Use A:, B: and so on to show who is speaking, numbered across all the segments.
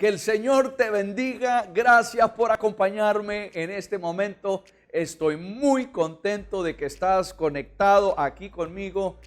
A: Que el Señor te bendiga. Gracias por acompañarme en este momento. Estoy muy contento de que estás conectado aquí conmigo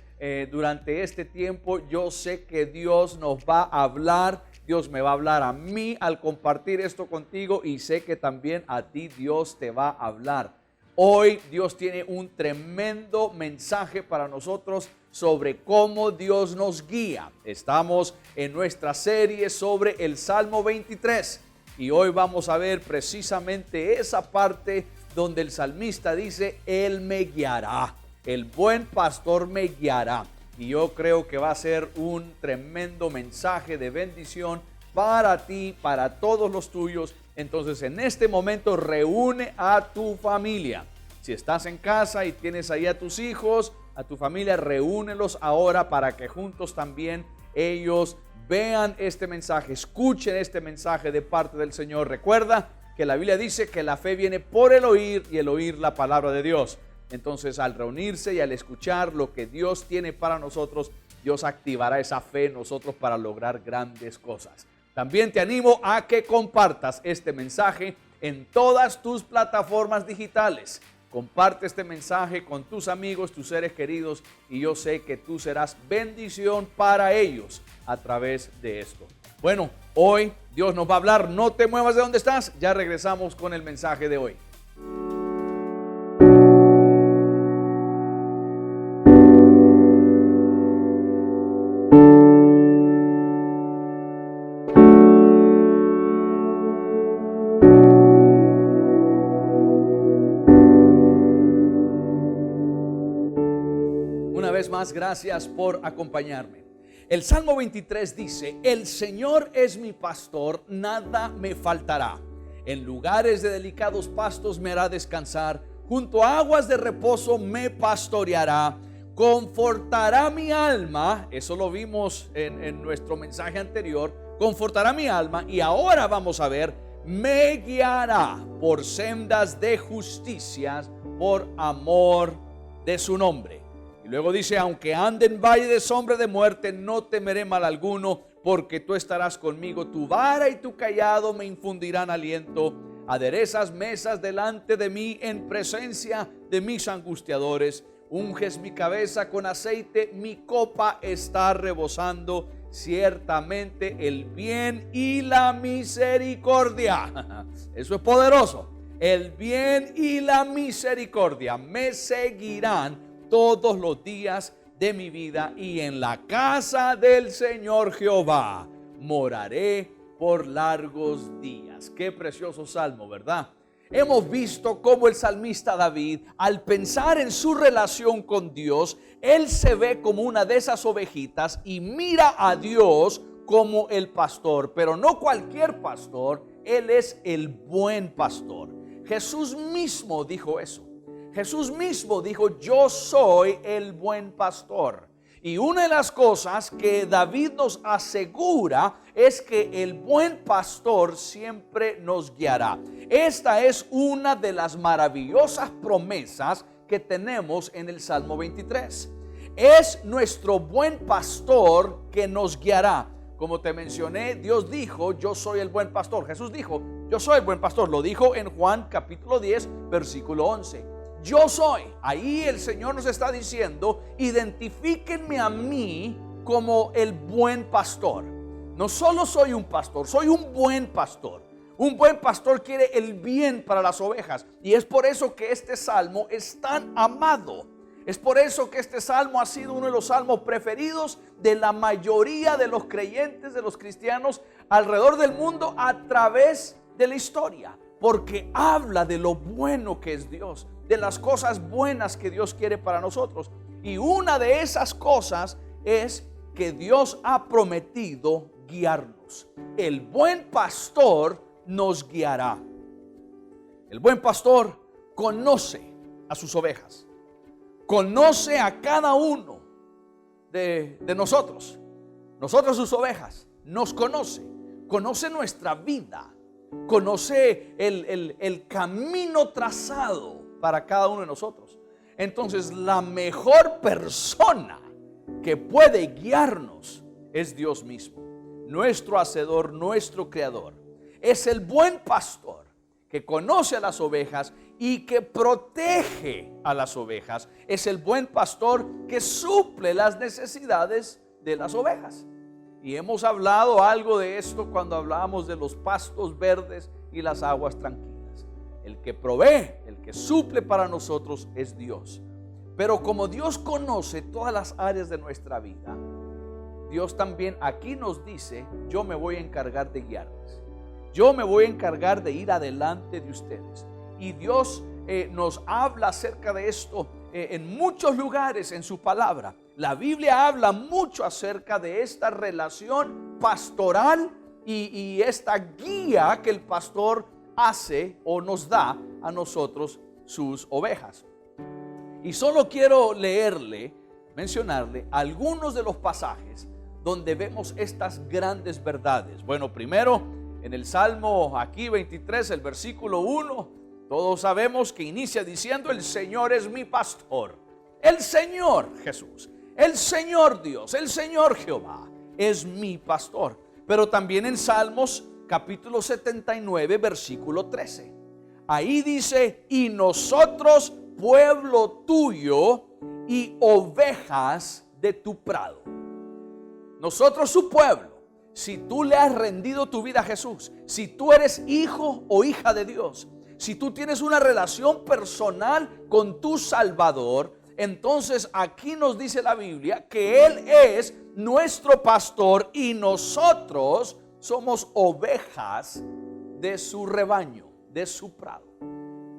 A: durante este tiempo. Yo sé que Dios nos va a hablar. Dios me va a hablar a mí al compartir esto contigo, y sé que también a ti Dios te va a hablar. Hoy Dios tiene un tremendo mensaje para nosotros sobre cómo Dios nos guía. Estamos en nuestra serie sobre el Salmo 23 y hoy vamos a ver precisamente esa parte donde el salmista dice: Él me guiará, el buen pastor me guiará. Y yo creo que va a ser un tremendo mensaje de bendición para ti, para todos los tuyos. Entonces, en este momento reúne a tu familia. Si estás en casa y tienes ahí a tus hijos, a tu familia, reúnelos ahora para que juntos también ellos vean este mensaje, escuchen este mensaje de parte del Señor. Recuerda que la Biblia dice que la fe viene por el oír y el oír la palabra de Dios. Entonces, al reunirse y al escuchar lo que Dios tiene para nosotros, Dios activará esa fe en nosotros para lograr grandes cosas. También te animo a que compartas este mensaje en todas tus plataformas digitales. Comparte este mensaje con tus amigos, tus seres queridos, y yo sé que tú serás bendición para ellos a través de esto. Bueno, hoy Dios nos va a hablar. No te muevas de donde estás. Ya regresamos con el mensaje de hoy. Gracias por acompañarme. El Salmo 23 dice: el Señor es mi pastor, nada me faltará. En lugares de delicados pastos me hará descansar, junto a aguas de reposo me pastoreará. Confortará mi alma. Eso lo vimos en nuestro mensaje anterior. Confortará mi alma. Y ahora vamos a ver: me guiará por sendas de justicia por amor de su nombre. Y luego dice: aunque ande en valle de sombra de muerte, no temeré mal alguno, porque tú estarás conmigo. Tu vara y tu cayado me infundirán aliento. Aderezas mesas delante de mí en presencia de mis angustiadores. Unges mi cabeza con aceite, mi copa está rebosando. Ciertamente el bien y la misericordia, eso es poderoso, el bien y la misericordia me seguirán todos los días de mi vida, y en la casa del Señor Jehová moraré por largos días. Qué precioso salmo, ¿verdad? Hemos visto cómo el salmista David, al pensar en su relación con Dios, él se ve como una de esas ovejitas y mira a Dios como el pastor, pero no cualquier pastor. Él es el buen pastor. Jesús mismo dijo eso. Jesús mismo dijo: yo soy el buen pastor. Y una de las cosas que David nos asegura es que el buen pastor siempre nos guiará. Esta es una de las maravillosas promesas que tenemos en el Salmo 23. Es nuestro buen pastor que nos guiará. Como te mencioné, Dios dijo: yo soy el buen pastor. Jesús dijo: yo soy el buen pastor. Lo dijo en Juan capítulo 10, versículo 11. Yo soy. Ahí el Señor nos está diciendo: identifíquenme a mí como el buen pastor. No solo soy un pastor, soy un buen pastor. Un buen pastor quiere el bien para las ovejas. Y es por eso que este salmo es tan amado. Es por eso que este salmo ha sido uno de los salmos preferidos de la mayoría de los creyentes, de los cristianos alrededor del mundo a través de la historia. Porque habla de lo bueno que es Dios, de las cosas buenas que Dios quiere para nosotros. Y una de esas cosas es que Dios ha prometido guiarnos. El buen pastor nos guiará. El buen pastor conoce a sus ovejas. Conoce a cada uno de nosotros. Nosotros, sus ovejas, nos conoce. Conoce nuestra vida. Conoce el camino trazado para cada uno de nosotros. Entonces, la mejor persona que puede guiarnos es Dios mismo. nuestro hacedor, nuestro creador. Es el buen pastor que conoce a las ovejas y que protege a las ovejas. Es el buen pastor que suple las necesidades de las ovejas. Y hemos hablado algo de esto cuando hablábamos de los pastos verdes y las aguas tranquilas. El que provee, el que suple para nosotros es Dios. Pero como Dios conoce todas las áreas de nuestra vida, Dios también aquí nos dice: yo me voy a encargar de guiarles. Yo me voy a encargar de ir adelante de ustedes. Y Dios nos habla acerca de esto en muchos lugares en su palabra. La Biblia habla mucho acerca de esta relación pastoral y esta guía que el pastor hace o nos da a nosotros, sus ovejas. Y solo quiero mencionarle algunos de los pasajes donde vemos estas grandes verdades. Bueno, primero en el Salmo aquí 23, el versículo 1, todos sabemos que inicia diciendo: el Señor es mi pastor. El Señor Jesús, el Señor Dios, el Señor Jehová es mi pastor. Pero también en Salmos capítulo 79, versículo 13, ahí dice: y nosotros, pueblo tuyo y ovejas de tu prado. Nosotros, su pueblo. Si tú le has rendido tu vida a Jesús, si tú eres hijo o hija de Dios, si tú tienes una relación personal con tu Salvador, entonces aquí nos dice la Biblia que Él es nuestro pastor y nosotros somos ovejas de su rebaño, de su prado.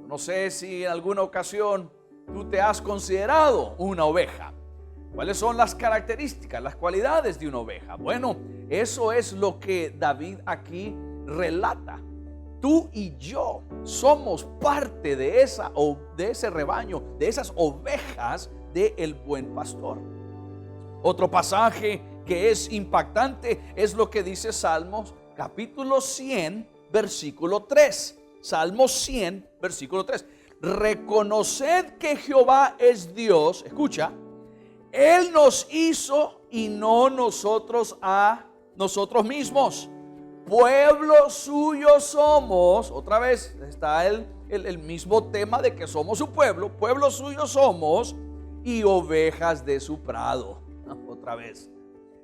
A: No sé si en alguna ocasión tú te has considerado una oveja. ¿Cuáles son las características, las cualidades de una oveja? Bueno, eso es lo que David aquí relata. Tú y yo somos parte de ese rebaño, de esas ovejas del buen pastor. Otro pasaje que es impactante es lo que dice Salmos capítulo 100, versículo 3. Salmos 100, versículo 3. Reconoced que Jehová es Dios. Escucha. Él nos hizo y no nosotros a nosotros mismos. Pueblo suyo somos. Otra vez está el mismo tema de que somos su pueblo. Pueblo suyo somos y ovejas de su prado. Otra vez.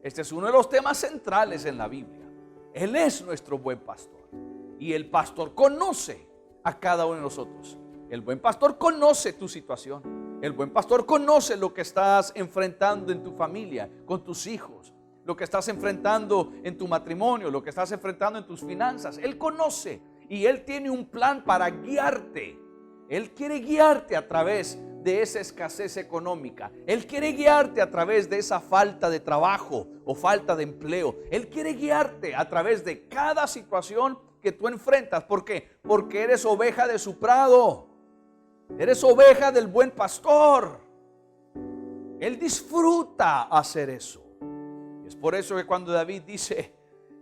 A: Este es uno de los temas centrales en la Biblia. Él es nuestro buen pastor. Y el pastor conoce a cada uno de nosotros. El buen pastor conoce tu situación. El buen pastor conoce lo que estás enfrentando en tu familia, con tus hijos, lo que estás enfrentando en tu matrimonio, lo que estás enfrentando en tus finanzas. Él conoce y Él tiene un plan para guiarte. Él quiere guiarte a través de esa escasez económica. Él quiere guiarte a través de esa falta de trabajo o falta de empleo. Él quiere guiarte a través de cada situación que tú enfrentas. ¿Por qué? Porque eres oveja de su prado. Eres oveja del buen pastor. Él disfruta hacer eso. Es por eso que cuando David dice: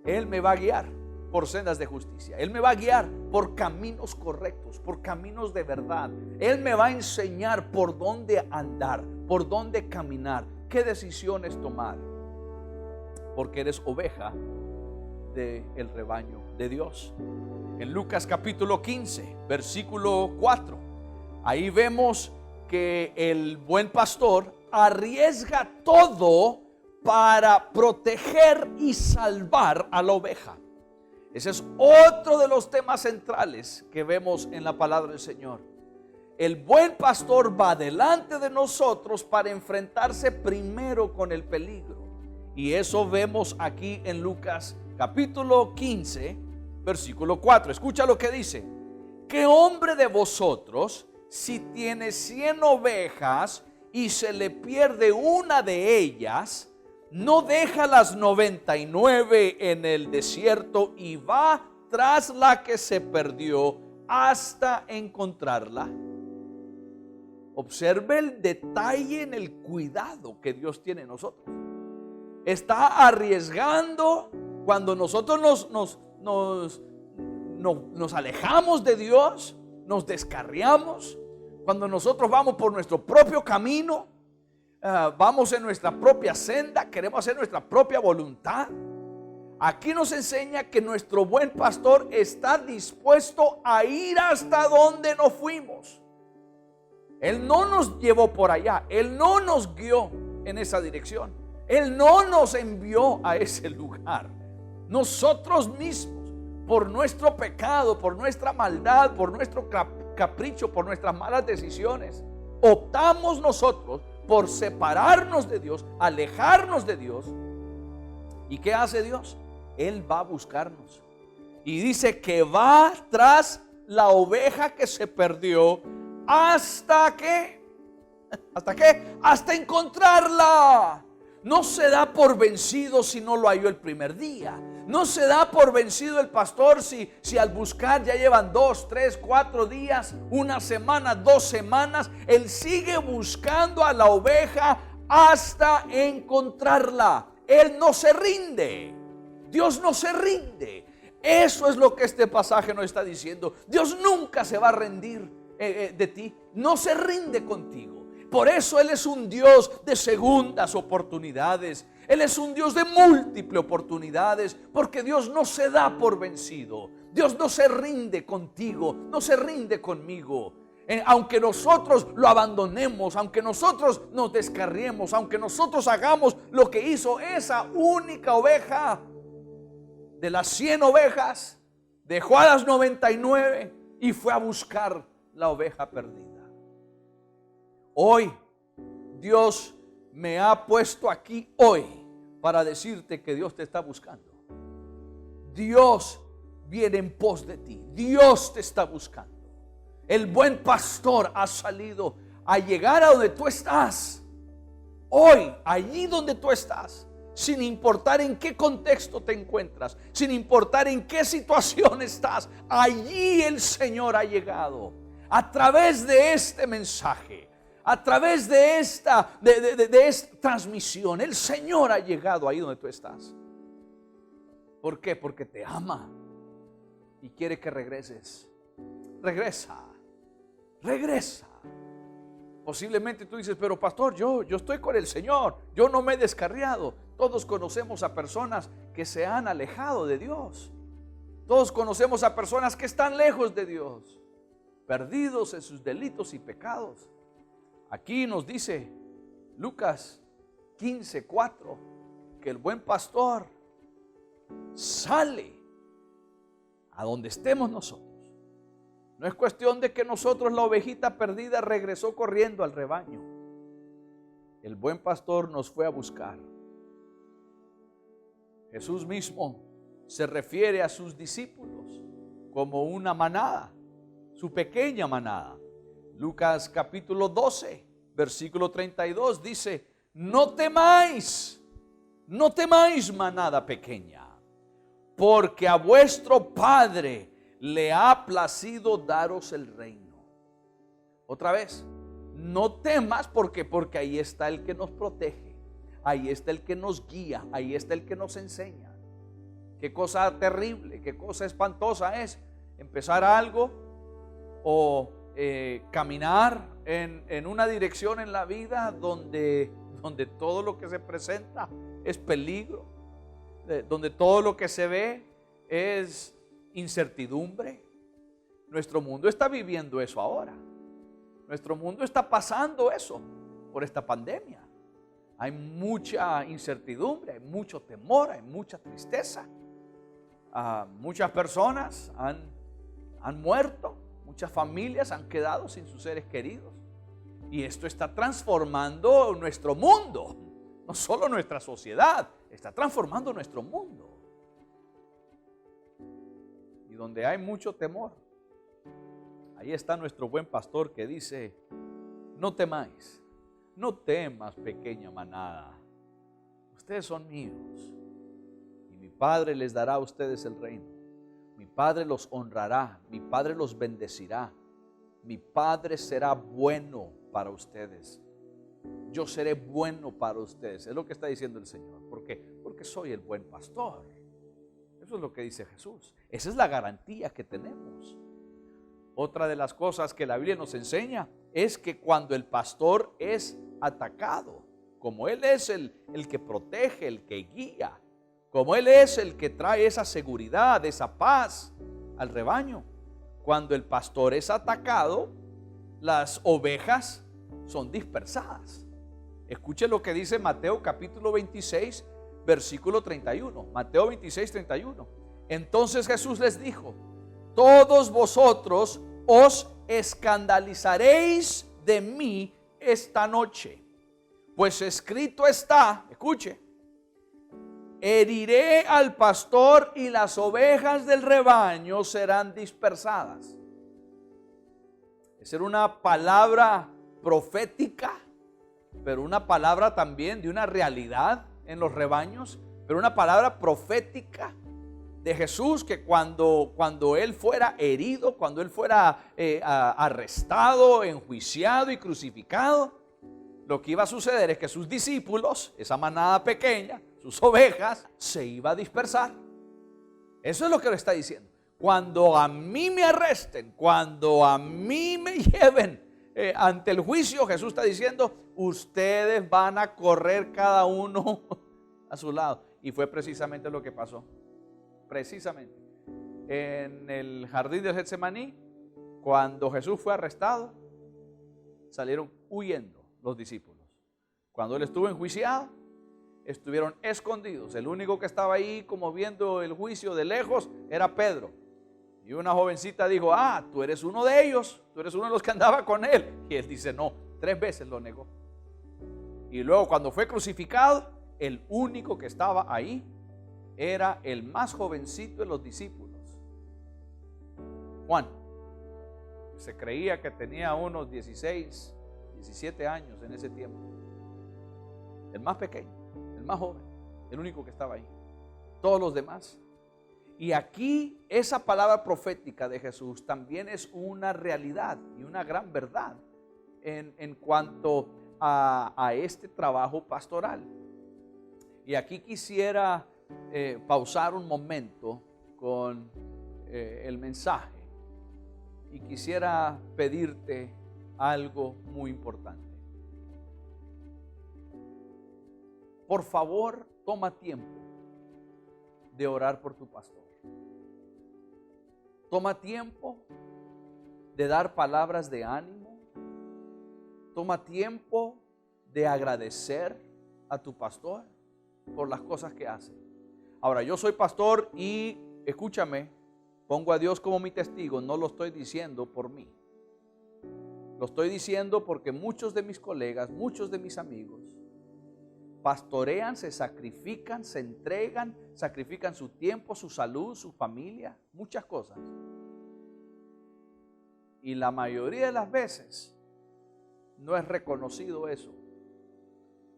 A: Él me va a guiar por sendas de justicia, Él me va a guiar por caminos correctos, por caminos de verdad. Él me va a enseñar por dónde andar, por dónde caminar, qué decisiones tomar. Porque eres oveja del rebaño de Dios. En Lucas capítulo 15, versículo 4. Ahí vemos que el buen pastor arriesga todo para proteger y salvar a la oveja. Ese es otro de los temas centrales que vemos en la palabra del Señor. El buen pastor va delante de nosotros para enfrentarse primero con el peligro. Y eso vemos aquí en Lucas capítulo 15, versículo 4. Escucha lo que dice: ¿qué hombre de vosotros, si tiene 100 ovejas y se le pierde una de ellas, no deja las 99 en el desierto y va tras la que se perdió hasta encontrarla? Observe el detalle en el cuidado que Dios tiene en nosotros. Está arriesgando cuando nosotros nos alejamos de Dios, nos descarriamos, cuando nosotros vamos por nuestro propio camino, vamos en nuestra propia senda, queremos hacer nuestra propia voluntad. Aquí nos enseña que nuestro buen pastor está dispuesto a ir hasta donde no fuimos. Él no nos llevó por allá, Él no nos guió en esa dirección, Él no nos envió a ese lugar. Nosotros mismos, por nuestro pecado, por nuestra maldad, por nuestro capricho, por nuestras malas decisiones, optamos nosotros por separarnos de Dios, alejarnos de Dios. ¿Y qué hace Dios? Él va a buscarnos y dice que va tras la oveja que se perdió. ¿Hasta qué? ¿Hasta qué? Hasta encontrarla. No se da por vencido si no lo halló el primer día. No se da por vencido el pastor si al buscar ya llevan 2, 3, 4 días, una semana, 2 semanas. Él sigue buscando a la oveja hasta encontrarla. Él no se rinde. Dios no se rinde. Eso es lo que este pasaje nos está diciendo. Dios nunca se va a rendir de ti, no se rinde contigo. Por eso Él es un Dios de segundas oportunidades. Él es un Dios de múltiples oportunidades, porque Dios no se da por vencido. Dios no se rinde contigo, no se rinde conmigo. Aunque nosotros lo abandonemos, aunque nosotros nos descarriemos, aunque nosotros hagamos lo que hizo esa única oveja, de las 100 ovejas, dejó a las 99 y fue a buscar la oveja perdida. Hoy Dios me ha puesto aquí hoy para decirte que Dios te está buscando. Dios viene en pos de ti. Dios te está buscando. El buen pastor ha salido a llegar a donde tú estás. Hoy, allí donde tú estás, sin importar en qué contexto te encuentras, sin importar en qué situación estás, allí el Señor ha llegado. A través de este mensaje, a través de esta transmisión, el Señor ha llegado ahí donde tú estás. ¿Por qué? Porque te ama y quiere que regreses. Regresa. Posiblemente tú dices, pero pastor, yo estoy con el Señor, yo no me he descarriado. Todos conocemos a personas que se han alejado de Dios. Todos conocemos a personas que están lejos de Dios, perdidos en sus delitos y pecados. Aquí nos dice Lucas 15:4 que el buen pastor sale a donde estemos nosotros. No es cuestión de que nosotros, la ovejita perdida, regresó corriendo al rebaño. El buen pastor nos fue a buscar. Jesús mismo se refiere a sus discípulos como una manada, su pequeña manada. Lucas capítulo 12, versículo 32 dice: no temáis manada pequeña, porque a vuestro Padre le ha placido daros el reino. Otra vez, no temas porque ahí está el que nos protege, ahí está el que nos guía, ahí está el que nos enseña. Qué cosa terrible, qué cosa espantosa es empezar algo o caminar en una dirección en la vida donde todo lo que se presenta es peligro, donde todo lo que se ve es incertidumbre. Nuestro mundo está viviendo eso ahora. Nuestro mundo está pasando eso por esta pandemia. Hay mucha incertidumbre, hay mucho temor, hay mucha tristeza. Muchas personas han muerto, muchas familias han quedado sin sus seres queridos. Y esto está transformando nuestro mundo, no solo nuestra sociedad, está transformando nuestro mundo. Y donde hay mucho temor, ahí está nuestro buen pastor que dice: no temáis, no temas, pequeña manada, ustedes son míos y mi Padre les dará a ustedes el reino. Mi Padre los honrará, mi Padre los bendecirá, mi Padre será bueno para ustedes. Yo seré bueno para ustedes. Es lo que está diciendo el Señor. ¿Por qué? Porque soy el buen pastor. Eso es lo que dice Jesús. Esa es la garantía que tenemos. Otra de las cosas que la Biblia nos enseña es que cuando el pastor es atacado, como Él es el que protege, el que guía, Como Él es el que trae esa seguridad, esa paz al rebaño. Cuando el pastor es atacado, las ovejas son dispersadas. Escuche lo que dice Mateo capítulo 26, versículo 31. Mateo 26, 31. Entonces Jesús les dijo: todos vosotros os escandalizaréis de mí esta noche, pues escrito está, escuche, heriré al pastor y las ovejas del rebaño serán dispersadas. Esa era una palabra profética, pero una palabra también de una realidad en los rebaños, pero una palabra profética de Jesús, que cuando Él fuera herido, cuando Él fuera arrestado, enjuiciado y crucificado, lo que iba a suceder es que sus discípulos, esa manada pequeña, sus ovejas, se iba a dispersar. Eso es lo que le está diciendo. Cuando a mí me arresten, cuando a mí me lleven ante el juicio, Jesús está diciendo: ustedes van a correr cada uno a su lado. Y fue precisamente lo que pasó. Precisamente en el jardín de Getsemaní, cuando Jesús fue arrestado, salieron huyendo los discípulos. Cuando Él estuvo enjuiciado, estuvieron escondidos. El único que estaba ahí como viendo el juicio de lejos era Pedro. Y una jovencita dijo: tú eres uno de ellos, tú eres uno de los que andaba con Él. Y Él dice: no, 3 veces lo negó. Y luego cuando fue crucificado, el único que estaba ahí era el más jovencito de los discípulos, Juan. Se creía que tenía unos 16, 17 años en ese tiempo. El más pequeño, el más joven, el único que estaba ahí. Todos los demás. Y aquí esa palabra profética de Jesús también es una realidad y una gran verdad en cuanto a este trabajo pastoral. Y aquí quisiera pausar un momento con el mensaje y quisiera pedirte algo muy importante. Por favor, toma tiempo de orar por tu pastor. Toma tiempo de dar palabras de ánimo. Toma tiempo de agradecer a tu pastor por las cosas que hace. Ahora, yo soy pastor y, escúchame, pongo a Dios como mi testigo, no lo estoy diciendo por mí. Lo estoy diciendo porque muchos de mis colegas, muchos de mis amigos, pastorean, se sacrifican, se entregan, sacrifican su tiempo, su salud, su familia, muchas cosas. Y la mayoría de las veces no es reconocido eso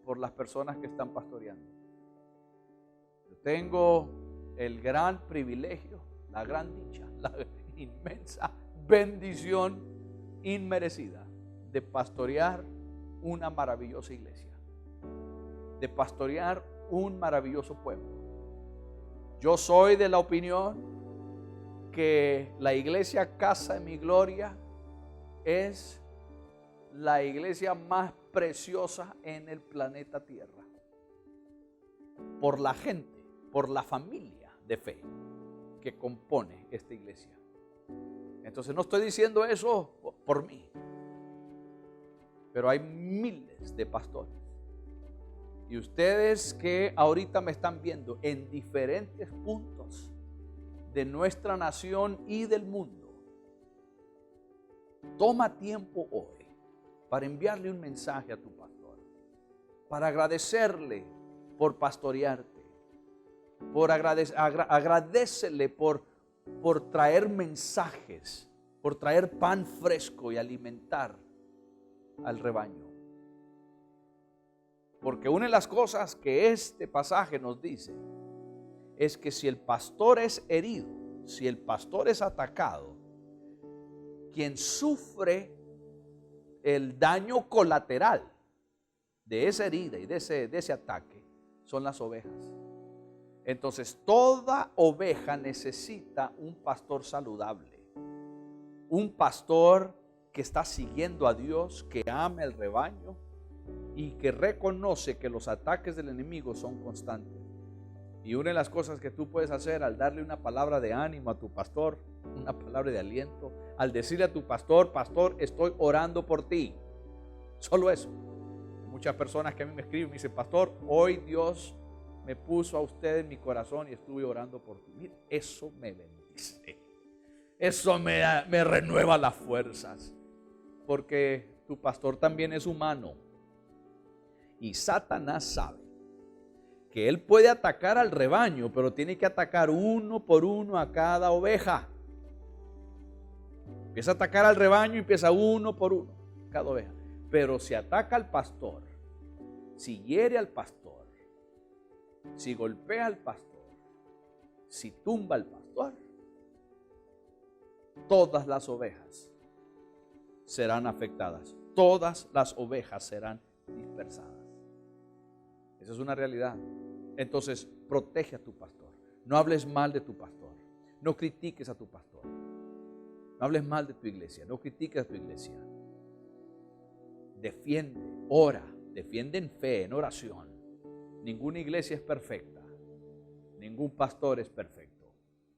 A: por las personas que están pastoreando. Yo tengo el gran privilegio, la gran dicha, la inmensa bendición inmerecida de pastorear una maravillosa iglesia, de pastorear un maravilloso pueblo. Yo soy de la opinión que la iglesia Casa de Mi Gloria es la iglesia más preciosa en el planeta Tierra, por la gente, por la familia de fe que compone esta iglesia. Entonces no estoy diciendo eso por mí, pero hay miles de pastores. Y ustedes que ahorita me están viendo en diferentes puntos de nuestra nación y del mundo, toma tiempo hoy para enviarle un mensaje a tu pastor, para agradecerle por pastorearte, agradécele por traer mensajes, por traer pan fresco y alimentar al rebaño. Porque una de las cosas que este pasaje nos dice es que si el pastor es herido, si el pastor es atacado, quien sufre el daño colateral de esa herida y de ese ataque son las ovejas. Entonces toda oveja necesita un pastor saludable, un pastor que está siguiendo a Dios, que ama el rebaño y que reconoce que los ataques del enemigo son constantes. Y una de las cosas que tú puedes hacer al darle una palabra de ánimo a tu pastor, una palabra de aliento, al decirle a tu pastor, pastor, estoy orando por ti. Solo eso. Muchas personas que a mí me escriben me dicen, pastor, hoy Dios me puso a usted en mi corazón y estuve orando por ti. Mira, eso me bendice. Eso me renueva las fuerzas. Porque tu pastor también es humano. Y Satanás sabe que él puede atacar al rebaño, pero tiene que atacar uno por uno a cada oveja. Empieza a atacar al rebaño y empieza uno por uno, cada oveja. Pero si ataca al pastor, si hiere al pastor, si golpea al pastor, si tumba al pastor, todas las ovejas serán afectadas. Todas las ovejas serán dispersadas. Esa es una realidad. Entonces, protege a tu pastor. No hables mal de tu pastor. No critiques a tu pastor. No hables mal de tu iglesia. No critiques a tu iglesia. Defiende, ora, defiende en fe, en oración. Ninguna iglesia es perfecta. Ningún pastor es perfecto.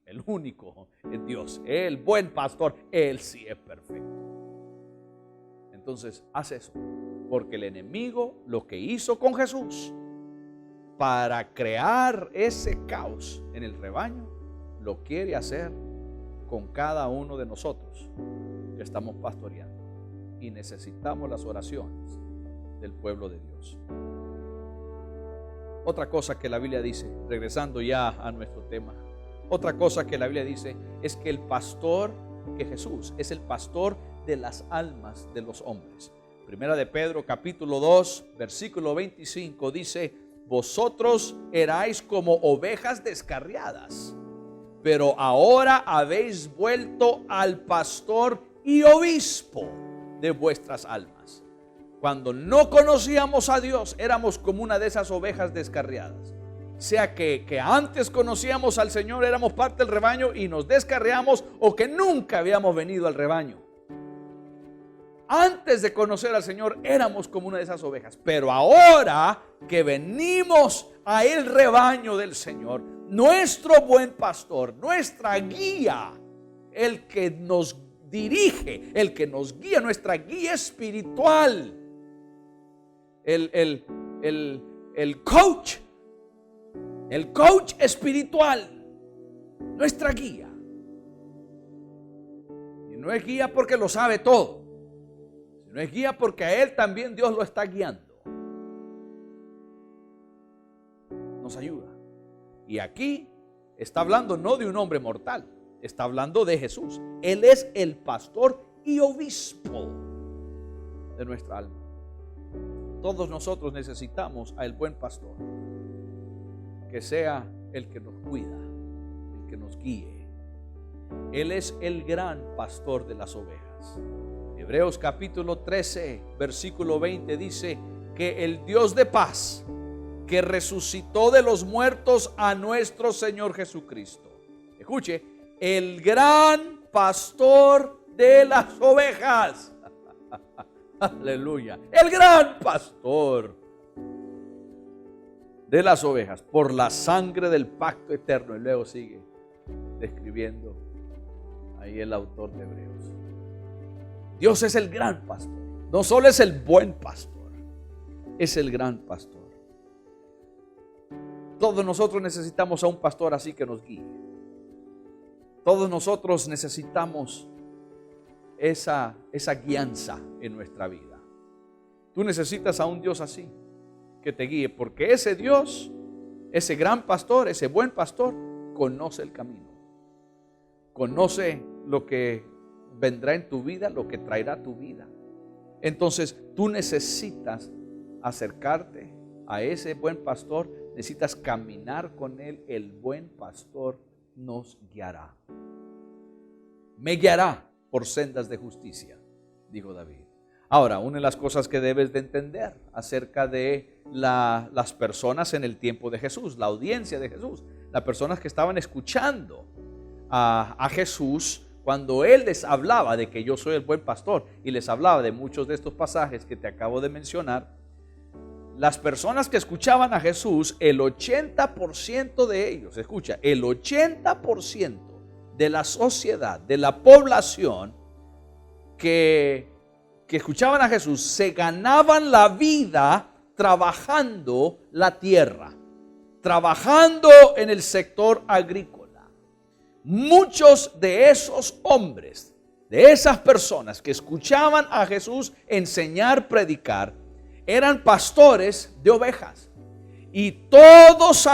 A: El único es Dios. El buen pastor, Él sí es perfecto. Entonces, haz eso. Porque el enemigo lo que hizo con Jesús para crear ese caos en el rebaño, lo quiere hacer con cada uno de nosotros que estamos pastoreando. Y necesitamos las oraciones del pueblo de Dios. Otra cosa que la Biblia dice, regresando ya a nuestro tema, otra cosa que la Biblia dice es que el pastor, que Jesús es el pastor de las almas de los hombres. Primera de Pedro capítulo 2 versículo 25 dice, vosotros erais como ovejas descarriadas, pero ahora habéis vuelto al pastor y obispo de vuestras almas. Cuando no conocíamos a Dios, éramos como una de esas ovejas descarriadas. Sea que antes conocíamos al Señor, éramos parte del rebaño y nos descarriamos, o que nunca habíamos venido al rebaño. Antes de conocer al Señor éramos como una de esas ovejas, pero ahora que venimos a el rebaño del Señor, nuestro buen pastor, nuestra guía, el que nos dirige, el que nos guía, nuestra guía espiritual, el coach espiritual, nuestra guía. Y no es guía porque lo sabe todo. No es guía porque a él también Dios lo está guiando. Nos ayuda. Y aquí está hablando no de un hombre mortal, está hablando de Jesús. Él es el pastor y obispo de nuestra alma. Todos nosotros necesitamos al buen pastor, que sea el que nos cuida, el que nos guíe. Él es el gran pastor de las ovejas. Hebreos capítulo 13, versículo 20 dice que el Dios de paz, que resucitó de los muertos a nuestro Señor Jesucristo. Escuche, el gran pastor de las ovejas. Aleluya. El gran pastor de las ovejas, por la sangre del pacto eterno. Y luego sigue describiendo ahí el autor de Hebreos. Dios es el gran pastor. No solo es el buen pastor, es el gran pastor. Todos nosotros necesitamos a un pastor así que nos guíe. Todos nosotros necesitamos esa guianza en nuestra vida. Tú necesitas a un Dios así que te guíe, porque ese Dios, ese gran pastor, ese buen pastor, conoce el camino. Conoce lo que vendrá en tu vida, lo que traerá tu vida. Entonces tú necesitas acercarte a ese buen pastor, necesitas caminar con él. El buen pastor nos guiará. Me guiará por sendas de justicia, dijo David. Ahora, una de las cosas que debes de entender acerca de las personas en el tiempo de Jesús, la audiencia de Jesús, las personas que estaban escuchando a Jesús, cuando Él les hablaba de que yo soy el buen pastor y les hablaba de muchos de estos pasajes que te acabo de mencionar, las personas que escuchaban a Jesús, el 80% de ellos, escucha, el 80% de la sociedad, de la población que escuchaban a Jesús, se ganaban la vida trabajando la tierra, trabajando en el sector agrícola. Muchos de esos hombres, de esas personas que escuchaban a Jesús enseñar, predicar, eran pastores de ovejas. Y todos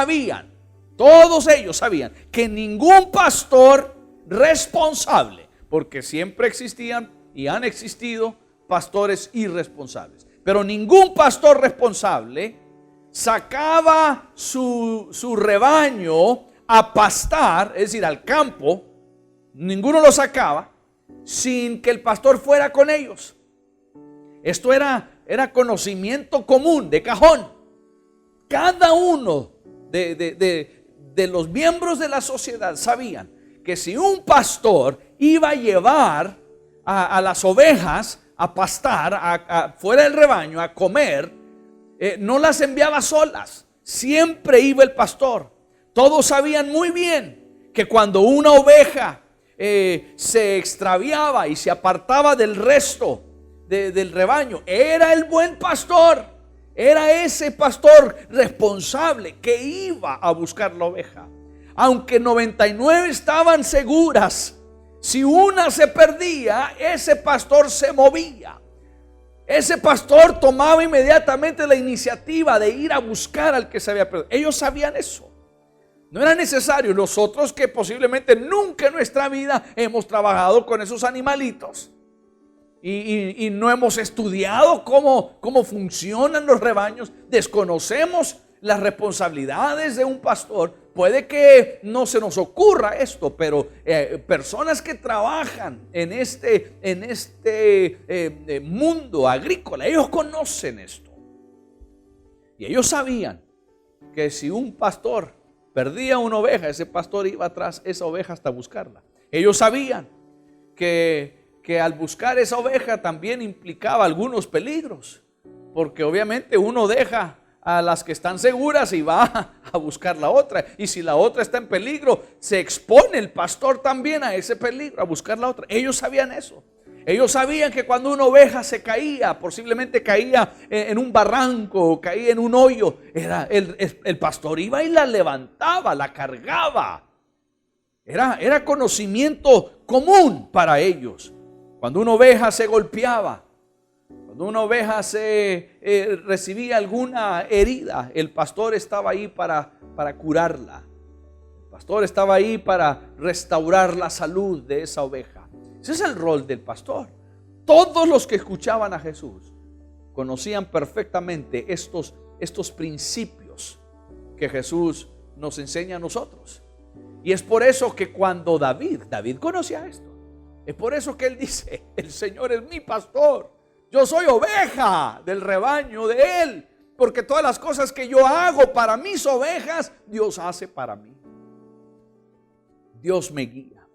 A: ellos sabían que ningún pastor responsable, porque siempre existían y han existido pastores irresponsables, pero ningún pastor responsable sacaba su rebaño a pastar, es decir, al campo. Ninguno lo sacaba sin que el pastor fuera con ellos. Esto era conocimiento común, de cajón. Cada uno de los miembros de la sociedad sabían que si un pastor iba a llevar a las ovejas a pastar fuera del rebaño, a comer, no las enviaba solas, siempre iba el pastor. Todos sabían muy bien que cuando una oveja se extraviaba y se apartaba del resto del rebaño, era el buen pastor, era ese pastor responsable que iba a buscar la oveja. Aunque 99 estaban seguras, si una se perdía, ese pastor se movía. Ese pastor tomaba inmediatamente la iniciativa de ir a buscar al que se había perdido. Ellos sabían eso. No era necesario. Nosotros, que posiblemente nunca en nuestra vida hemos trabajado con esos animalitos y no hemos estudiado cómo funcionan los rebaños, desconocemos las responsabilidades de un pastor. Puede que no se nos ocurra esto, pero personas que trabajan en este mundo agrícola, ellos conocen esto. Y ellos sabían que si un pastor perdía una oveja, ese pastor iba atrás esa oveja hasta buscarla. Ellos sabían que al buscar esa oveja también implicaba algunos peligros, porque obviamente uno deja a las que están seguras y va a buscar la otra, y si la otra está en peligro, se expone el pastor también a ese peligro, a buscar la otra. Ellos sabían eso. Ellos sabían que cuando una oveja se caía, posiblemente caía en un barranco o caía en un hoyo, el pastor iba y la levantaba, la cargaba. Era conocimiento común para ellos. Cuando una oveja se golpeaba, cuando una oveja recibía alguna herida, el pastor estaba ahí para curarla. El pastor estaba ahí para restaurar la salud de esa oveja. Ese es el rol del pastor. Todos los que escuchaban a Jesús conocían perfectamente estos principios que Jesús nos enseña a nosotros. Y es por eso que cuando David conocía esto, es por eso que él dice: el Señor es mi pastor, yo soy oveja del rebaño de Él, porque todas las cosas que yo hago para mis ovejas, Dios hace para mí. Dios me guía.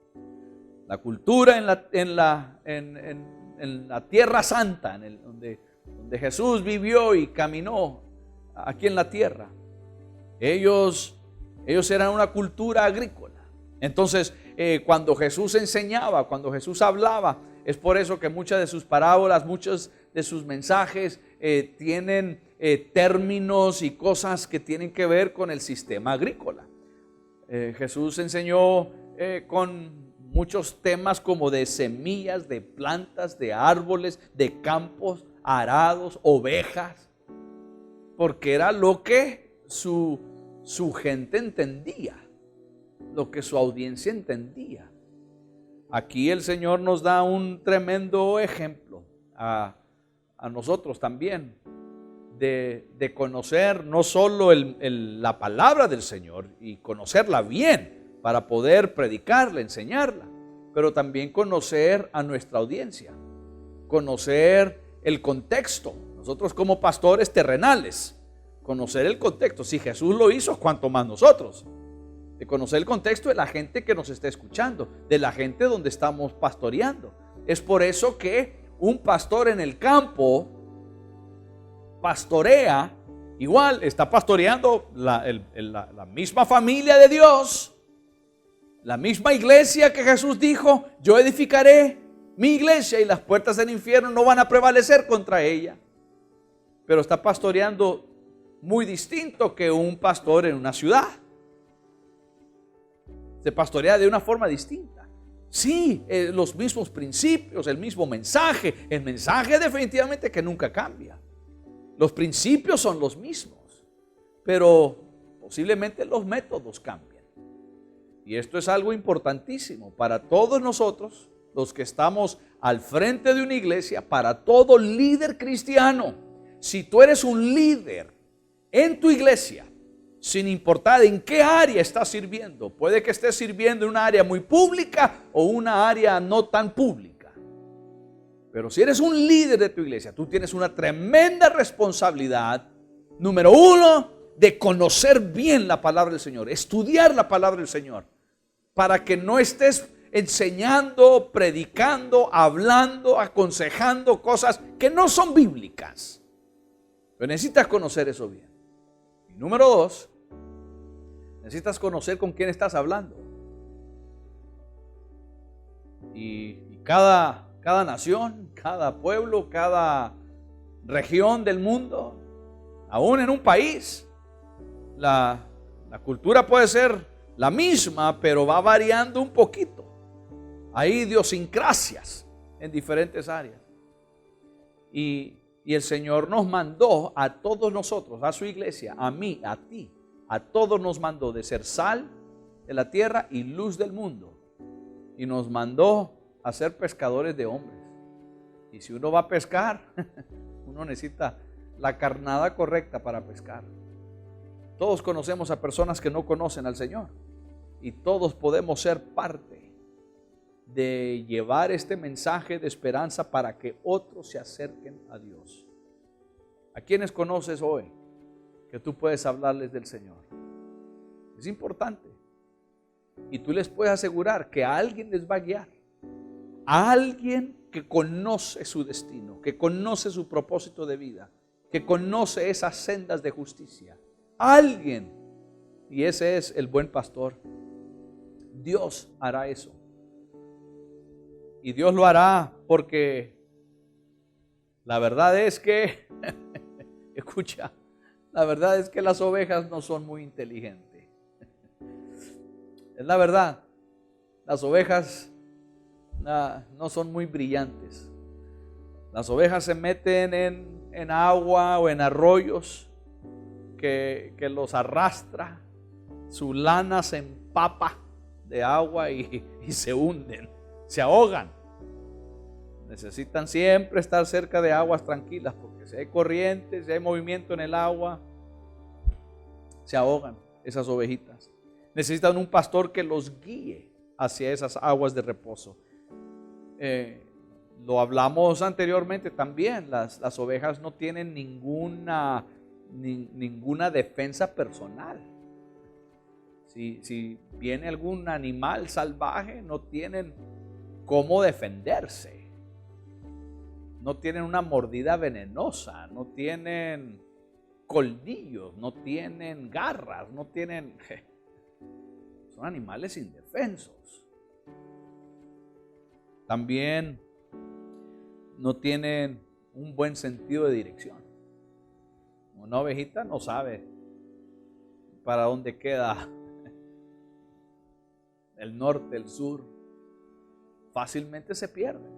A: La cultura en la tierra santa, donde Jesús vivió y caminó aquí en la tierra, ellos eran una cultura agrícola. Entonces, cuando Jesús enseñaba, cuando Jesús hablaba, es por eso que muchas de sus parábolas, muchos de sus mensajes tienen términos y cosas que tienen que ver con el sistema agrícola. Jesús enseñó con muchos temas como de semillas, de plantas, de árboles, de campos arados, ovejas, porque era lo que su gente entendía, lo que su audiencia entendía. Aquí el Señor nos da un tremendo ejemplo a nosotros también de conocer no solo la palabra del Señor y conocerla bien para poder predicarla, enseñarla, pero también conocer a nuestra audiencia, conocer el contexto. Nosotros como pastores terrenales, conocer el contexto. Si Jesús lo hizo, ¿cuánto más nosotros? De conocer el contexto de la gente que nos está escuchando, de la gente donde estamos pastoreando. Es por eso que un pastor en el campo pastorea Igual está pastoreando la misma familia de Dios, la misma iglesia que Jesús dijo: yo edificaré mi iglesia y las puertas del infierno no van a prevalecer contra ella. Pero está pastoreando muy distinto que un pastor en una ciudad. Se pastorea de una forma distinta. Sí, los mismos principios, el mismo mensaje. El mensaje definitivamente que nunca cambia. Los principios son los mismos, pero posiblemente los métodos cambian. Y esto es algo importantísimo para todos nosotros, los que estamos al frente de una iglesia, para todo líder cristiano. Si tú eres un líder en tu iglesia, sin importar en qué área estás sirviendo, puede que estés sirviendo en una área muy pública o una área no tan pública. Pero si eres un líder de tu iglesia, tú tienes una tremenda responsabilidad, número uno, de conocer bien la palabra del Señor, estudiar la palabra del Señor, para que no estés enseñando, predicando, hablando, aconsejando cosas que no son bíblicas. Pero necesitas conocer eso bien. Y número dos, necesitas conocer con quién estás hablando. Y cada nación, cada pueblo, cada región del mundo, aún en un país, la cultura puede ser la misma, pero va variando un poquito. Hay idiosincrasias en diferentes áreas. Y el Señor nos mandó a todos nosotros, a su iglesia, a mí, a ti, a todos nos mandó de ser sal de la tierra y luz del mundo. Y nos mandó a ser pescadores de hombres. Y si uno va a pescar, uno necesita la carnada correcta para pescar. Todos conocemos a personas que no conocen al Señor. Y todos podemos ser parte de llevar este mensaje de esperanza para que otros se acerquen a Dios. ¿A quiénes conoces hoy que tú puedes hablarles del Señor? Es importante. Y tú les puedes asegurar que a alguien les va a guiar. A alguien que conoce su destino, que conoce su propósito de vida, que conoce esas sendas de justicia. A alguien. Y ese es el buen pastor. Dios hará eso. Y Dios lo hará porque la verdad es que, escucha, la verdad es que las ovejas no son muy inteligentes. Es la verdad. Las ovejas no son muy brillantes. Las ovejas se meten en agua o en arroyos que los arrastra. Su lana se empapa de agua y se hunden, se ahogan. Necesitan siempre estar cerca de aguas tranquilas, porque si hay corrientes, si hay movimiento en el agua, se ahogan esas ovejitas. Necesitan un pastor que los guíe hacia esas aguas de reposo. Lo hablamos anteriormente también. Las ovejas no tienen ninguna defensa personal. Si viene algún animal salvaje, no tienen cómo defenderse. No tienen una mordida venenosa, no tienen colmillos, no tienen garras, no tienen... Son animales indefensos. También no tienen un buen sentido de dirección. Una ovejita no sabe para dónde queda el norte, el sur. Fácilmente se pierden.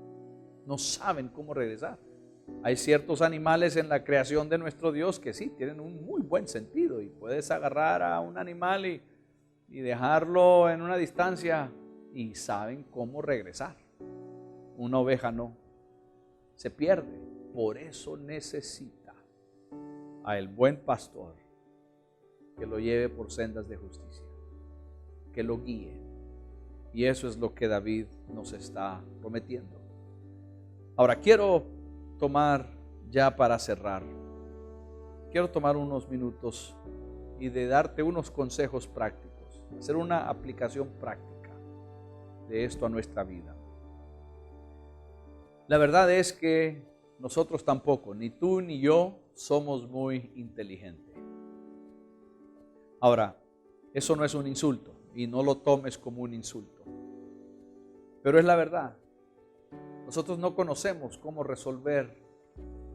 A: No saben cómo regresar. Hay ciertos animales en la creación de nuestro Dios que sí, tienen un muy buen sentido. Y puedes agarrar a un animal y dejarlo en una distancia y saben cómo regresar. Una oveja no. Se pierde. Por eso necesita a el buen pastor que lo lleve por sendas de justicia, que lo guíe. Y eso es lo que David nos está prometiendo. Ahora quiero tomar, ya para cerrar, quiero tomar unos minutos y de darte unos consejos prácticos, hacer una aplicación práctica de esto a nuestra vida. La verdad es que nosotros tampoco, ni tú ni yo, somos muy inteligentes. Ahora, eso no es un insulto y no lo tomes como un insulto. Pero es la verdad. Nosotros no conocemos cómo resolver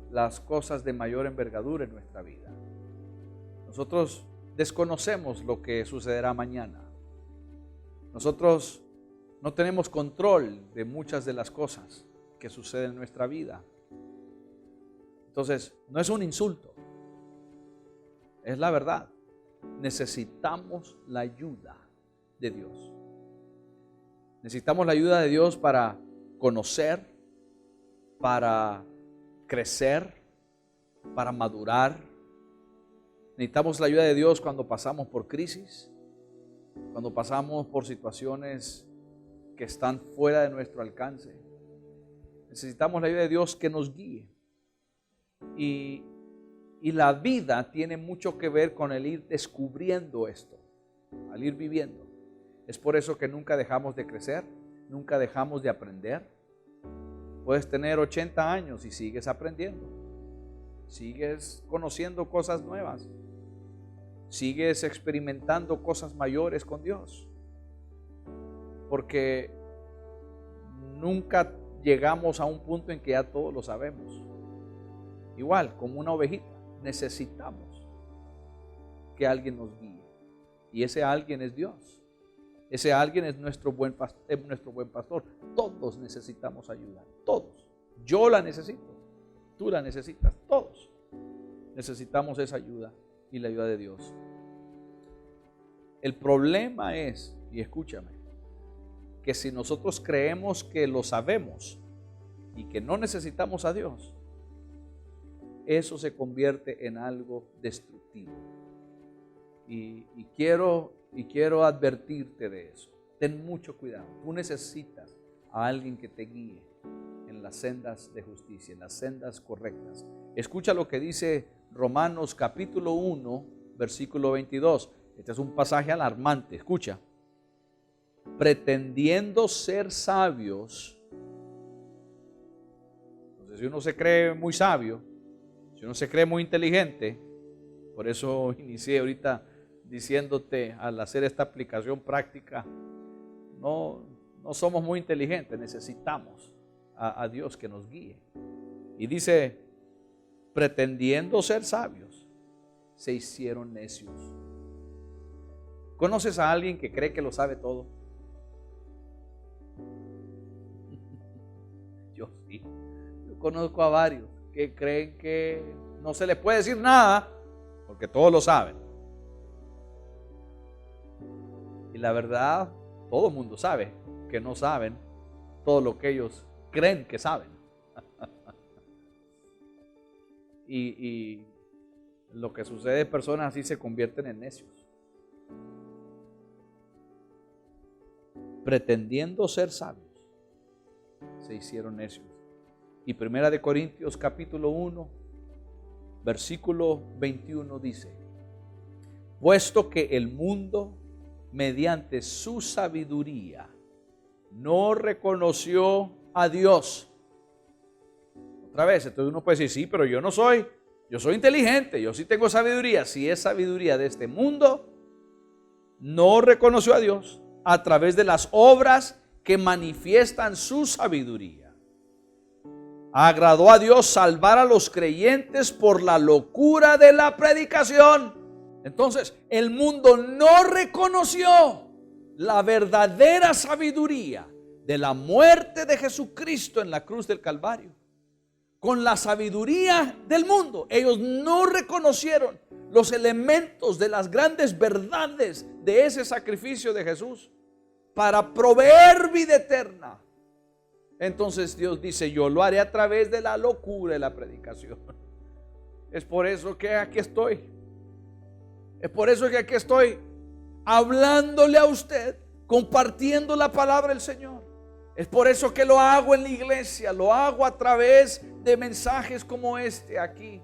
A: las cosas de mayor envergadura en nuestra vida. Nosotros desconocemos lo que sucederá mañana. Nosotros no tenemos control de muchas de las cosas que suceden en nuestra vida. Entonces, no es un insulto, es la verdad. Necesitamos la ayuda de Dios. Necesitamos la ayuda de Dios para conocer, para crecer, para madurar. Necesitamos la ayuda de Dios cuando pasamos por crisis, cuando pasamos por situaciones que están fuera de nuestro alcance. Necesitamos la ayuda de Dios que nos guíe. Y la vida tiene mucho que ver con el ir descubriendo esto, al ir viviendo. Es por eso que nunca dejamos de crecer, nunca dejamos de aprender. Puedes tener 80 años y sigues aprendiendo, sigues conociendo cosas nuevas, sigues experimentando cosas mayores con Dios, porque nunca llegamos a un punto en que ya todo lo sabemos. Igual, como una ovejita, necesitamos que alguien nos guíe, y ese alguien es Dios. Ese alguien es nuestro buen pastor. Todos necesitamos ayuda, todos. Yo la necesito, tú la necesitas, todos necesitamos esa ayuda y la ayuda de Dios. El problema es, y escúchame, que si nosotros creemos que lo sabemos y que no necesitamos a Dios, eso se convierte en algo destructivo. Y quiero advertirte de eso. Ten mucho cuidado. Tú necesitas a alguien que te guíe en las sendas de justicia, en las sendas correctas. Escucha lo que dice Romanos capítulo 1, versículo 22. Este es un pasaje alarmante. Escucha. Pretendiendo ser sabios. Entonces, si uno se cree muy sabio, si uno se cree muy inteligente, por eso inicié ahorita diciéndote al hacer esta aplicación práctica, no somos muy inteligentes, necesitamos a Dios que nos guíe. Y dice, pretendiendo ser sabios, se hicieron necios. ¿Conoces a alguien que cree que lo sabe todo? Yo sí. Yo conozco a varios que creen que no se les puede decir nada porque todos lo saben. Y la verdad, todo el mundo sabe que no saben todo lo que ellos creen que saben. y lo que sucede, personas así se convierten en necios, pretendiendo ser sabios, se hicieron necios. Y 1 Corintios capítulo 1, versículo 21 dice, puesto que el mundo mediante su sabiduría no reconoció a Dios. Otra vez, entonces uno puede decir, sí, pero yo soy inteligente, yo sí tengo sabiduría. Si es sabiduría de este mundo, no reconoció a Dios a través de las obras que manifiestan su sabiduría. Agradó a Dios salvar a los creyentes por la locura de la predicación. Entonces, el mundo no reconoció la verdadera sabiduría de la muerte de Jesucristo en la cruz del Calvario. Con la sabiduría del mundo, ellos no reconocieron los elementos de las grandes verdades de ese sacrificio de Jesús para proveer vida eterna. Entonces Dios dice, yo lo haré a través de la locura de la predicación. Es por eso que aquí estoy. Es por eso que aquí estoy hablándole a usted, compartiendo la palabra del Señor. Es por eso que lo hago en la iglesia, lo hago a través de mensajes como este aquí,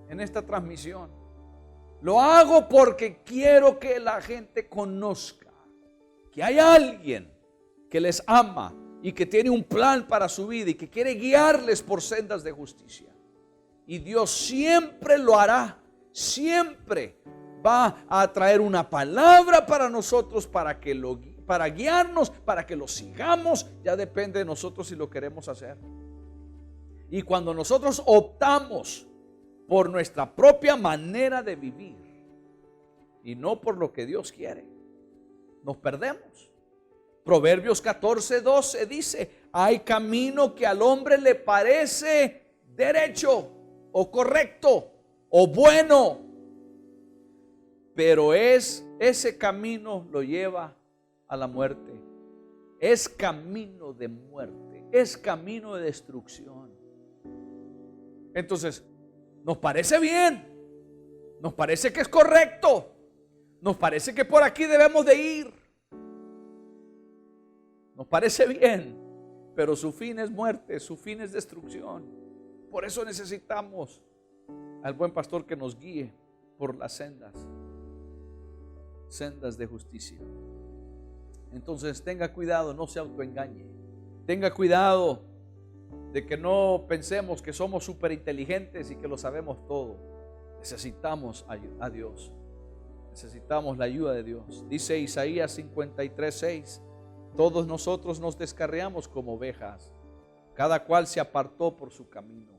A: en esta transmisión. Lo hago porque quiero que la gente conozca que hay alguien que les ama y que tiene un plan para su vida y que quiere guiarles por sendas de justicia. Y Dios siempre lo hará. Siempre va a traer una palabra para nosotros, para guiarnos, para que lo sigamos. Ya depende de nosotros si lo queremos hacer. Y cuando nosotros optamos por nuestra propia manera de vivir y no por lo que Dios quiere, nos perdemos. Proverbios 14:12 dice: hay camino que al hombre le parece derecho o correcto o bueno, pero ese camino lo lleva a la muerte. Es camino de muerte, es camino de destrucción. Entonces, nos parece bien, nos parece que es correcto, nos parece que por aquí debemos de ir, nos parece bien, pero su fin es muerte, su fin es destrucción. Por eso necesitamos al buen pastor que nos guíe por las sendas de justicia. Entonces tenga cuidado, no se autoengañe. Tenga cuidado de que no pensemos que somos súper inteligentes y que lo sabemos todo. Necesitamos a Dios. Necesitamos la ayuda de Dios. Dice Isaías 53:6: todos nosotros nos descarriamos como ovejas, cada cual se apartó por su camino.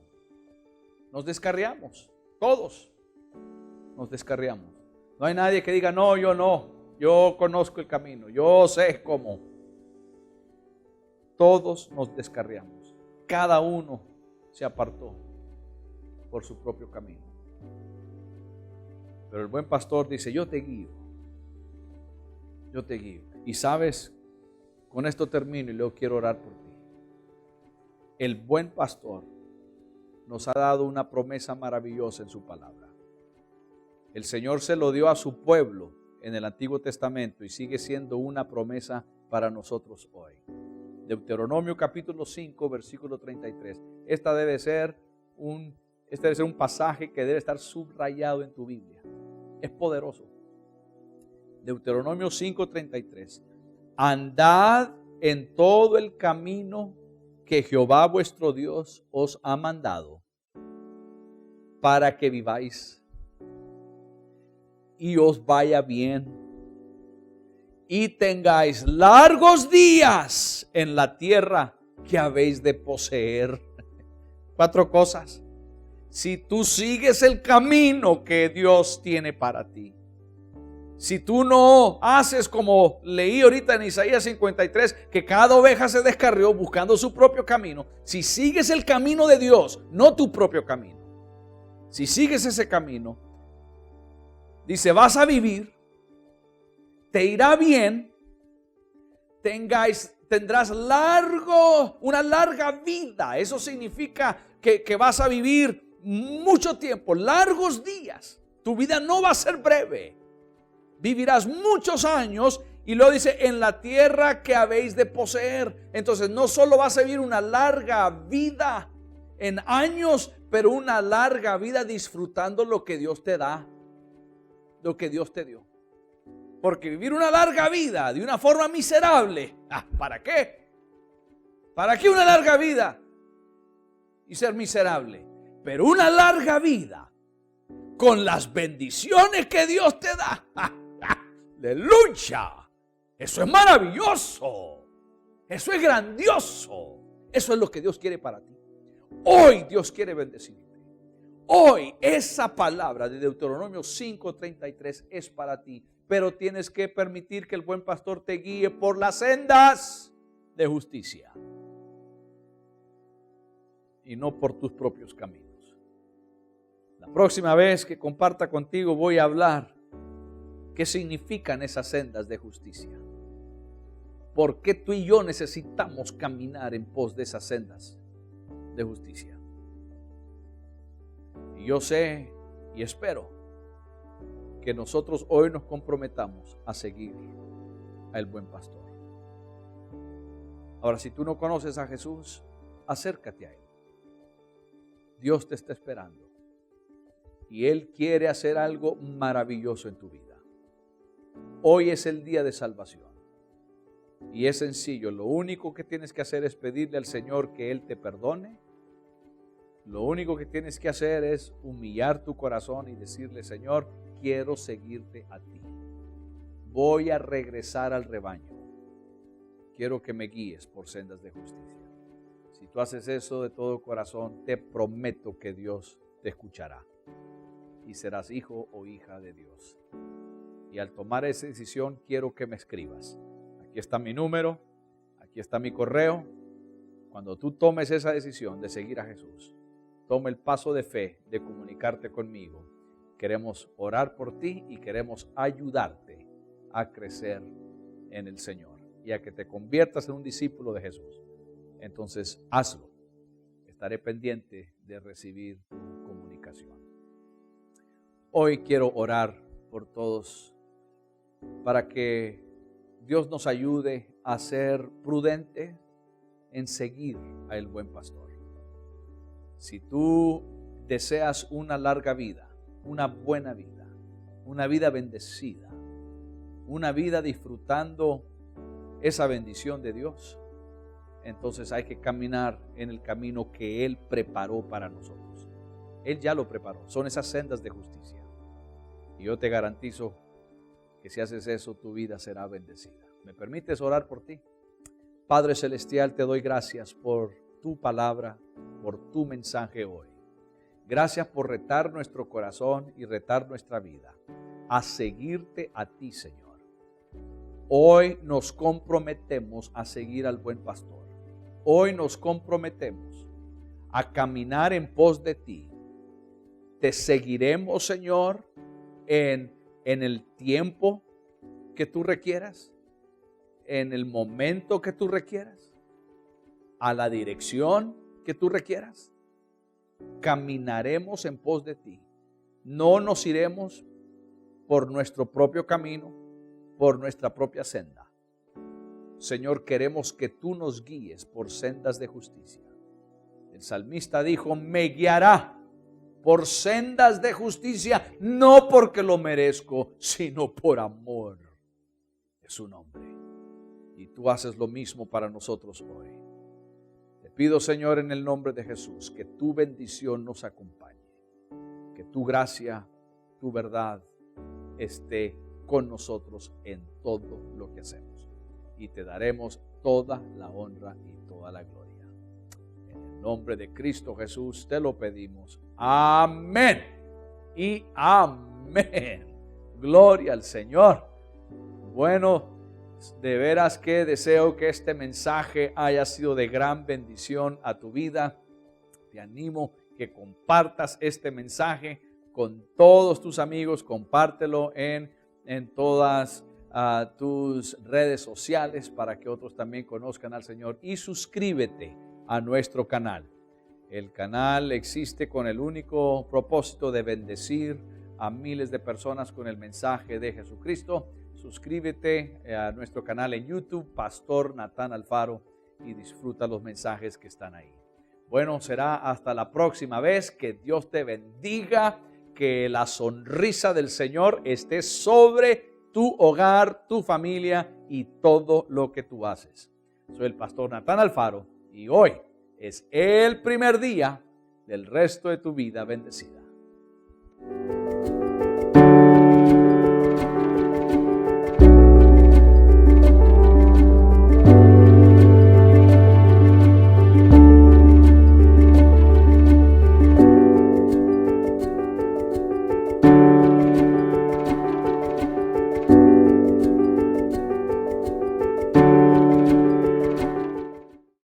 A: Nos descarriamos, todos nos descarriamos. No hay nadie que diga: no, yo conozco el camino, yo sé cómo. Todos nos descarriamos, cada uno se apartó por su propio camino. Pero el buen pastor dice: yo te guío. Y sabes, con esto termino y luego quiero orar por ti. El buen pastor nos ha dado una promesa maravillosa en su palabra. El Señor se lo dio a su pueblo en el Antiguo Testamento y sigue siendo una promesa para nosotros hoy. Deuteronomio capítulo 5, versículo 33. Este debe ser un pasaje que debe estar subrayado en tu Biblia. Es poderoso. Deuteronomio 5:33. Andad en todo el camino que Jehová vuestro Dios os ha mandado, para que viváis y os vaya bien y tengáis largos días en la tierra que habéis de poseer. 4 cosas. Si tú sigues el camino que Dios tiene para ti, si tú no haces como leí ahorita en Isaías 53, que cada oveja se descarrió buscando su propio camino, si sigues el camino de Dios, no tu propio camino, si sigues ese camino, dice: vas a vivir, te irá bien, tendrás una larga vida. Eso significa que vas a vivir mucho tiempo, largos días. Tu vida no va a ser breve. Vivirás muchos años, y luego dice: en la tierra que habéis de poseer. Entonces no solo vas a vivir una larga vida en años, pero una larga vida disfrutando lo que Dios te da, lo que Dios te dio. Porque vivir una larga vida de una forma miserable, ¿para qué? ¿Para qué una larga vida y ser miserable? Pero una larga vida con las bendiciones que Dios te da, aleluya, eso es maravilloso, eso es grandioso, eso es lo que Dios quiere para ti. Hoy Dios quiere bendecirte. Hoy esa palabra de Deuteronomio 5:33 es para ti, pero tienes que permitir que el buen pastor te guíe por las sendas de justicia y no por tus propios caminos. La próxima vez que comparta contigo voy a hablar qué significan esas sendas de justicia. ¿Por qué tú y yo necesitamos caminar en pos de esas sendas de justicia? Y yo sé y espero que nosotros hoy nos comprometamos a seguir al buen pastor. Ahora, si tú no conoces a Jesús, acércate a Él. Dios te está esperando y Él quiere hacer algo maravilloso en tu vida. Hoy es el día de salvación y es sencillo. Lo único que tienes que hacer es pedirle al Señor que Él te perdone Lo único que tienes que hacer es humillar tu corazón y decirle: Señor, quiero seguirte a ti. Voy a regresar al rebaño. Quiero que me guíes por sendas de justicia. Si tú haces eso de todo corazón, te prometo que Dios te escuchará y serás hijo o hija de Dios. Y al tomar esa decisión, quiero que me escribas. Aquí está mi número, aquí está mi correo. Cuando tú tomes esa decisión de seguir a Jesús, toma el paso de fe de comunicarte conmigo. Queremos orar por ti y queremos ayudarte a crecer en el Señor y a que te conviertas en un discípulo de Jesús. Entonces, hazlo. Estaré pendiente de recibir tu comunicación. Hoy quiero orar por todos para que Dios nos ayude a ser prudentes en seguir al buen pastor. Si tú deseas una larga vida, una buena vida, una vida bendecida, una vida disfrutando esa bendición de Dios, entonces hay que caminar en el camino que Él preparó para nosotros. Él ya lo preparó, son esas sendas de justicia. Y yo te garantizo que si haces eso, tu vida será bendecida. ¿Me permites orar por ti? Padre Celestial, te doy gracias por tu palabra, por tu mensaje hoy. Gracias por retar nuestro corazón y retar nuestra vida a seguirte a ti, Señor. Hoy nos comprometemos a seguir al buen pastor. Hoy nos comprometemos a caminar en pos de ti. Te seguiremos, Señor, en el tiempo que tú requieras, en el momento que tú requieras, a la dirección que tú requieras. Caminaremos en pos de ti. No nos iremos por nuestro propio camino, por nuestra propia senda. Señor, queremos que tú nos guíes por sendas de justicia. El salmista dijo: me guiará por sendas de justicia, no porque lo merezco, sino por amor de su nombre. Y tú haces lo mismo para nosotros hoy. Te pido, Señor, en el nombre de Jesús, que tu bendición nos acompañe, que tu gracia, tu verdad esté con nosotros en todo lo que hacemos. Y te daremos toda la honra y toda la gloria. En el nombre de Cristo Jesús te lo pedimos. Amén y amén. Gloria al Señor. Bueno, de veras que deseo que este mensaje haya sido de gran bendición a tu vida. Te animo que compartas este mensaje con todos tus amigos. Compártelo en todas tus redes sociales para que otros también conozcan al Señor. Y suscríbete a nuestro canal. El canal existe con el único propósito de bendecir a miles de personas con el mensaje de Jesucristo. Suscríbete a nuestro canal en YouTube, Pastor Natán Alfaro, y disfruta los mensajes que están ahí. Bueno, será hasta la próxima vez. Que Dios te bendiga, que la sonrisa del Señor esté sobre tu hogar, tu familia y todo lo que tú haces. Soy el Pastor Natán Alfaro y hoy es el primer día del resto de tu vida bendecida.